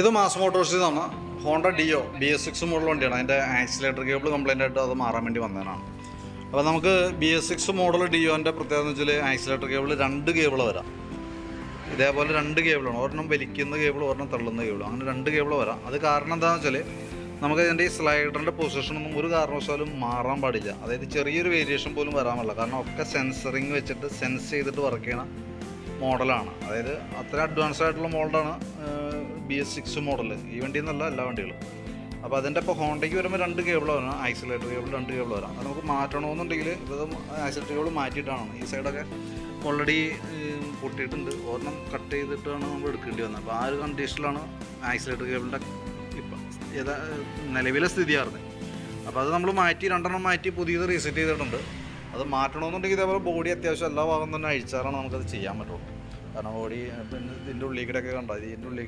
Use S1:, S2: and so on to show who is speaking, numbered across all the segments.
S1: ഇത് മാസ് മോട്ടോഴ്സിൽ നിന്നാണ് Honda deo BS6 model വണ്ടിയാണ്. അതിൻ്റെ ആക്സിലേറ്റർ കേബിൾ കംപ്ലൈൻ്റ് ആയിട്ട് അത് മാറാൻ വേണ്ടി വന്നതാണ്. അപ്പോൾ നമുക്ക് BS6 മോഡൽ ഡിയോൻ്റെ പ്രത്യേകത എന്ന് വെച്ചാൽ ആക്സിലേറ്റർ കേബിൾ 2 കേബിൾ വരാം. ഇതേപോലെ 2 കേബിളാണ്, ഒരെണ്ണം വലിക്കുന്ന കേബിൾ, ഒരെണ്ണം തള്ളുന്ന കേബിൾ, അങ്ങനെ 2 കേബിൾ വരാം. അത് കാരണം എന്താണെന്ന് വെച്ചാൽ നമുക്ക് ഇതിൻ്റെ ഈ സ്ലൈഡറിൻ്റെ പൊസിഷനൊന്നും ഒരു കാരണവശാലും മാറാൻ പാടില്ല. അതായത് ചെറിയൊരു വേരിയേഷൻ പോലും വരാൻ പാടില്ല. കാരണം ഒക്കെ സെൻസറിങ് വെച്ചിട്ട് സെൻസ് ചെയ്തിട്ട് വർക്ക് ചെയ്യണ മോഡലാണ്. അതായത് അത്ര അഡ്വാൻസ് ആയിട്ടുള്ള മോഡലാണ് BS6 മോഡൽ. ഈ വണ്ടി എന്നല്ല, എല്ലാ വണ്ടികളും. അപ്പോൾ അതിൻ്റെ ഇപ്പോൾ ഹോണ്ടയ്ക്ക് വരുമ്പോൾ 2 കേബിൾ വരാം, ആക്സിലേറ്റർ കേബിൾ 2 കേബിൾ വരാം. അത് നമുക്ക് മാറ്റണമെന്നുണ്ടെങ്കിൽ ഇത് ആക്സിലേറ്റർ കേബിൾ മാറ്റിയിട്ടാണ്. ഈ സൈഡൊക്കെ ഓൾറെഡി പൊട്ടിയിട്ടുണ്ട്, ഒരെണ്ണം കട്ട് ചെയ്തിട്ടാണ് നമ്മൾ എടുക്കേണ്ടി വന്നത്. അപ്പോൾ ആ ഒരു കണ്ടീഷനിലാണ് ആക്സിലേറ്റർ കേബിളിൻ്റെ ഇപ്പം നിലവിലെ സ്ഥിതിയായിരുന്നു. അപ്പോൾ അത് നമ്മൾ മാറ്റി 2 മാറ്റി പുതിയത് റീസെറ്റ് ചെയ്തിട്ടുണ്ട്. അത് മാറ്റണമെന്നുണ്ടെങ്കിൽ ഇതേപോലെ ബോഡി അത്യാവശ്യം എല്ലാ ഭാഗം തന്നെ അഴിച്ചാലാണ് നമുക്കത് ചെയ്യാൻ പറ്റുള്ളൂ. കാരണം ബോഡി പിന്നെ ഇതിൻ്റെ ഉള്ളിൽ കണ്ടോ, ഇതിൻ്റെ ഉള്ളിൽ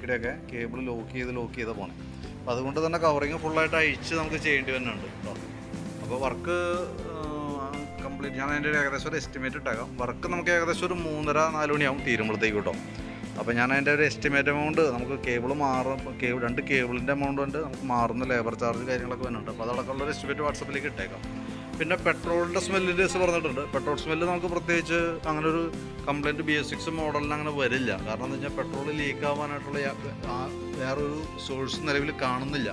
S1: കേബിൾ ലോക്ക് ചെയ്ത് പോകണേ. അപ്പോൾ അതുകൊണ്ട് തന്നെ കവറിങ് ഫുള്ളായിട്ട് അഴിച്ച് നമുക്ക് ചെയ്യേണ്ടി വരുന്നുണ്ട് കേട്ടോ. അപ്പോൾ വർക്ക് കംപ്ലീറ്റ് ഞാൻ അതിൻ്റെ ഏകദേശം ഒരു എസ്റ്റിമേറ്റ് ഇട്ടേക്കാം. വർക്ക് നമുക്ക് ഏകദേശം ഒരു 3:30-4 മണിയാവും തീരുമ്പോഴത്തേക്ക് കേട്ടോ. അപ്പോൾ ഞാൻ അതിൻ്റെ ഒരു എസ്റ്റിമേറ്റ് എമൗണ്ട് നമുക്ക് കേബിൾ 2 കേബിളിൻ്റെ എമൗണ്ട് കൊണ്ട് നമുക്ക് മാറുന്ന ലേബർ ചാർജ് കാര്യങ്ങളൊക്കെ വരുന്നുണ്ട്. അപ്പോൾ അതടക്കമുള്ള എസ്റ്റിമേറ്റ് വാട്സപ്പിലേക്ക് ഇട്ടേക്കാം. പിന്നെ പെട്രോളിൻ്റെ സ്മെല്ലിൻ്റെ പറഞ്ഞിട്ടുണ്ട്. പെട്രോൾ സ്മെല്ല് നമുക്ക് പ്രത്യേകിച്ച് അങ്ങനെ ഒരു കംപ്ലൈൻറ്റ് BS6 മോഡലിന് അങ്ങനെ വരില്ല. കാരണം എന്ന് വെച്ചാൽ പെട്രോൾ ലീക്ക് ആവാനായിട്ടുള്ള വേറൊരു സോഴ്സ് നിലവിൽ കാണുന്നില്ല.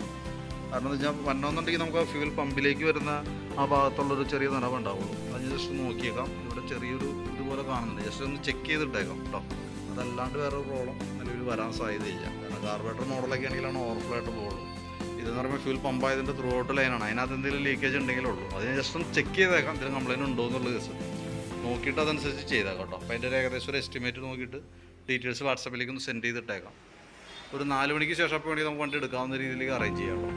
S1: കാരണം എന്ന് വെച്ചാൽ വരണമെന്നുണ്ടെങ്കിൽ നമുക്ക് ആ ഫ്യൂൽ പമ്പിലേക്ക് വരുന്ന ആ ഭാഗത്തുള്ളൊരു ചെറിയ നനവുണ്ടാവുള്ളൂ. അത് ജസ്റ്റ് നോക്കിയേക്കാം. ഇവിടെ ചെറിയൊരു ഇതുപോലെ കാണുന്നുണ്ട്, ജസ്റ്റ് ഒന്ന് ചെക്ക് ചെയ്തിട്ടേക്കാം കേട്ടോ. അതല്ലാണ്ട് വേറെ പ്രോബ്ലം നിലവിൽ വരാൻ സാധ്യതയില്ല. കാരണം കാർബറേറ്റർ മോഡലൊക്കെ ആണെങ്കിലാണ് ഓവർഫ്ലോ ആയിട്ട് പോകുള്ളൂ. ഇതെന്ന് പറയുമ്പോൾ ഫ്യൂൽ പമ്പായതിൻ്റെ ത്രൂ ഔട്ട് ലൈനാണ്. അതിനകത്ത് എന്തെങ്കിലും ലീക്കേജ് ഉണ്ടെങ്കിലേ ഉള്ളൂ. അതിന് ജസ്റ്റ് ഒന്ന് ചെക്ക് ചെയ്തേക്കാം എന്തെങ്കിലും കംപ്ലൈൻറ്റ് ഉണ്ടോ എന്നുള്ള കേസ് നോക്കിയിട്ട് അതനുസരിച്ച് ചെയ്തേക്കാം കേട്ടോ. അപ്പോൾ അതിൻ്റെ ഏകദേശം ഒരു എസ്റ്റിമേറ്റ് നോക്കിയിട്ട് ഡീറ്റെയിൽസ് വാട്സപ്പിലേക്ക് ഒന്ന് സെൻഡ് ചെയ്തിട്ടേക്കാം. ഒരു 4 മണിക്ക് ശേഷം അപ്പോൾ വേണമെങ്കിൽ നമുക്ക് വണ്ടി എടുക്കാവുന്ന രീതിയിലേക്ക് അറേഞ്ച് ചെയ്യാം കേട്ടോ.